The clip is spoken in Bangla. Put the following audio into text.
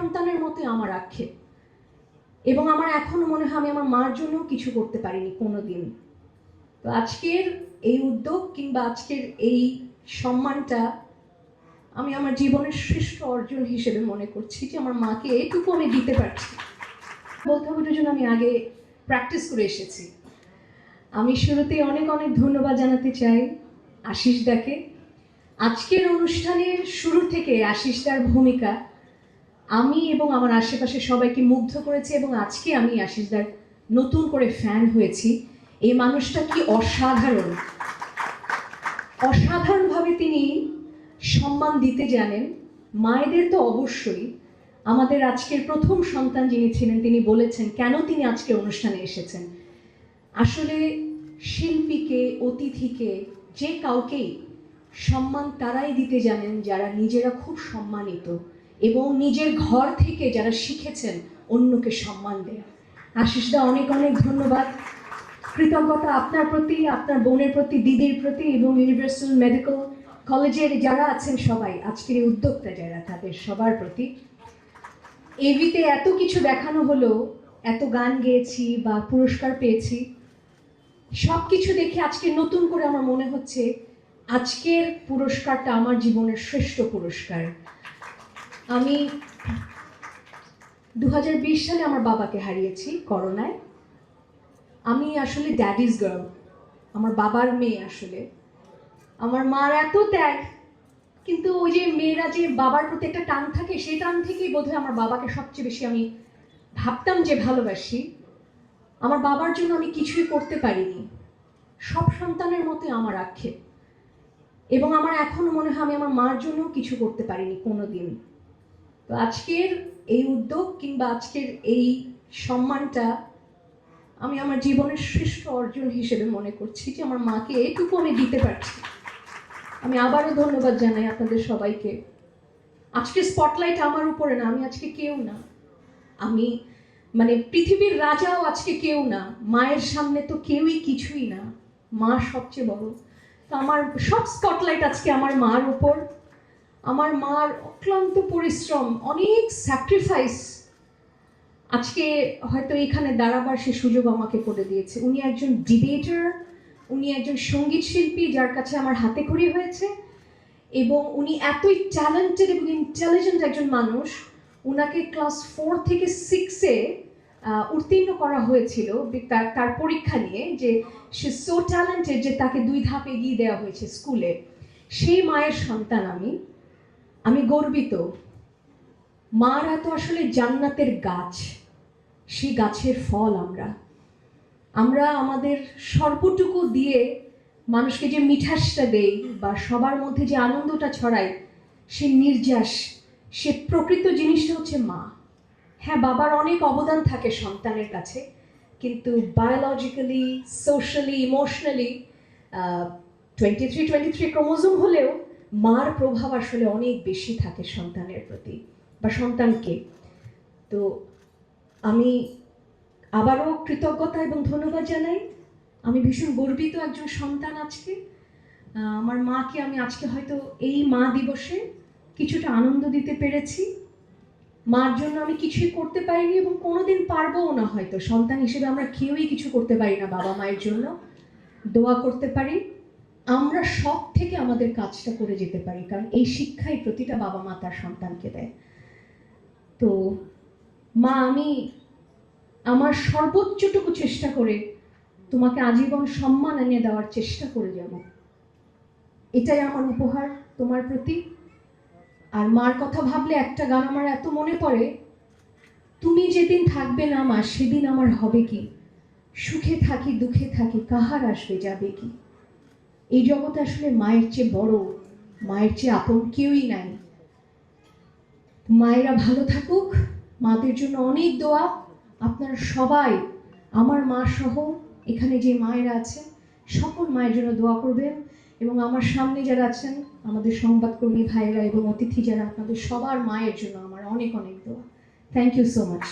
সন্তানের মতোই আমার আক্ষেপ, এবং আমার এখনো মনে হয় আমি আমার মার জন্য কিছু করতে পারিনি কোনোদিন। তো আজকের এই উদ্যোগ কিংবা আজকের এই সম্মানটা আমি আমার জীবনের শ্রেষ্ঠ অর্জন হিসেবে মনে করছি, যে আমার মাকে এটুকু আমি দিতে পারছি। বলতে হবে এটার জন্য আমি আগে প্র্যাকটিস করে এসেছি। আমি শুরুতেই অনেক অনেক ধন্যবাদ জানাতে চাই আশিস দাকে। আজকের অনুষ্ঠানের শুরু থেকে আশিস দার ভূমিকা আমি এবং আমার আশেপাশে সবাইকে মুগ্ধ করেছে, এবং আজকে আমি আশিস দার নতুন করে ফ্যান হয়েছি। এই মানুষটা কি অসাধারণ, অসাধারণভাবে তিনি সম্মান দিতে জানেন। মায়েদের তো অবশ্যই। আমাদের আজকের প্রথম সন্তান যিনি ছিলেন তিনি বলেছেন কেন তিনি আজকে অনুষ্ঠানে এসেছেন। আসলে শিল্পীকে, অতিথিকে, যে কাউকেই সম্মান তারাই দিতে জানেন যারা নিজেরা খুব সম্মানিত এবং নিজের ঘর থেকে যারা শিখেছেন অন্যকে সম্মান দেয়া। আশিস দা, অনেক অনেক ধন্যবাদ। কৃতজ্ঞতা আপনার প্রতি, আপনার বোনের প্রতি, দিদির প্রতি, এবং ইউনিভার্সাল মেডিকেল কলেজের যারা আছেন সবাই, আজকের এই উদ্যোক্তা যারা, তাদের সবার প্রতি। এভিতে এত কিছু দেখানো হলো, এত গান গেয়েছি বা পুরস্কার পেয়েছি, সব কিছু দেখে আজকে নতুন করে আমার মনে হচ্ছে আজকের পুরস্কারটা আমার জীবনের শ্রেষ্ঠ পুরস্কার। আমি 2020 সালে আমার বাবাকে হারিয়েছি করোনায়। আমি আসলে ড্যাডিজ গার্ল, আমার বাবার মেয়ে। আসলে আমার মার এত ত্যাগ, কিন্তু ওই যে মেয়েরা যে বাবার প্রতি একটা টান থাকে, সেই টান থেকেই বোধহয় আমার বাবাকে সবচেয়ে বেশি আমি ভাবতাম যে ভালোবাসি। আমার বাবার জন্য আমি কিছুই করতে পারিনি, সব সন্তানের মতোই আমার আক্ষেপ, এবং আমার এখনো মনে হয় আমি আমার মার জন্য কিছু করতে পারিনি কোনোদিন। তো আজকের এই উদ্যোগ কিংবা আজকের এই সম্মানটা আমি আমার জীবনের শ্রেষ্ঠ অর্জন হিসেবে মনে করছি, যে আমার মাকে এটুকু আমি দিতে পারছি। আমি আবারও ধন্যবাদ জানাই আপনাদের সবাইকে। আজকে স্পটলাইট আমার উপরে না, আমি আজকে কেউ না। আমি পৃথিবীর রাজাও আজকে কেউ না, মায়ের সামনে তো কেউই কিছুই না, মা সবচেয়ে বড়। তো আমার সব স্পটলাইট আজকে আমার মার উপর। আমার মার অক্লান্ত পরিশ্রম, অনেক স্যাক্রিফাইস আজকে হয়তো এখানে দাঁড়াবার সে সুযোগ আমাকে করে দিয়েছে। উনি একজন ডিবেটার, উনি একজন সঙ্গীত শিল্পী যার কাছে আমার হাতেখড়ি হয়েছে, এবং উনি এতই ট্যালেন্টেড এবং ইন্টেলিজেন্ট একজন মানুষ। উনাকে ক্লাস 4 থেকে 6-এ উত্তীর্ণ করা হয়েছিল তার পরীক্ষা নিয়ে, যে সে সো ট্যালেন্টেড যে তাকে 2 ধাপ এগিয়ে দেওয়া হয়েছে স্কুলে। সেই মায়ের সন্তান আমি গর্বিত। মারা তো আসলে জান্নাতের গাছ, সেই গাছের ফল। আমরা আমাদের সর্বটুকু দিয়ে মানুষকে যে মিঠাসটা দেই বা সবার মধ্যে যে আনন্দটা ছড়াই, সে নির্যাস, সে প্রকৃত জিনিসটা হচ্ছে মা। হ্যাঁ, বাবার অনেক অবদান থাকে সন্তানের কাছে, কিন্তু বায়োলজিক্যালি, সোশ্যালি, ইমোশনালি 23 ক্রোমোজোম হলেও মার প্রভাব আসলে অনেক বেশি থাকে সন্তানের প্রতি বা সন্তানকে। তো আমি আবারও কৃতজ্ঞতা এবং ধন্যবাদ জানাই। আমি ভীষণ গর্বিত একজন সন্তান আজকে। আমার মাকে আমি আজকে হয়তো এই মা দিবসে কিছুটা আনন্দ দিতে পেরেছি। মার জন্য আমি কিছুই করতে পারিনি এবং কোনোদিন পারবও না। হয়তো সন্তান হিসেবে আমরা কেউই কিছু করতে পারি না বাবা মায়ের জন্য, দোয়া করতে পারি। আমরা সব থেকে আমাদের কাজটা করে যেতে পারি, কারণ এই শিক্ষাই প্রতিটা বাবা মা তার সন্তানকে দেয়। তো মা, আমি আমার সর্বোচ্চটুকু চেষ্টা করে তোমাকে আজীবন সম্মান এনে দেওয়ার চেষ্টা করে যাব। এটাই আমার উপহার তোমার প্রতি। আর মার কথা ভাবলে একটা গান আমার এত মনে পড়ে, তুমি যেদিন থাকবে না মা সেদিন আমার হবে কি, সুখে থাকি দুঃখে থাকি কাহার আসবে যাবে কি। এই জগতে আসলে মায়ের চেয়ে বড়, মায়ের চেয়ে আপন কেউই নাই। মায়েরা ভালো থাকুক, মাদের জন্য অনেক দোয়া। আপনারা সবাই, আমার মা সহ এখানে যে মায়েরা আছেন, সকল মায়ের জন্য দোয়া করবেন, এবং আমার সামনে যারা আছেন আমাদের সংবাদকর্মী ভাইয়েরা এবং অতিথি যারা, আপনাদের সবার মায়ের জন্য আমার অনেক অনেক দোয়া। Thank you so much.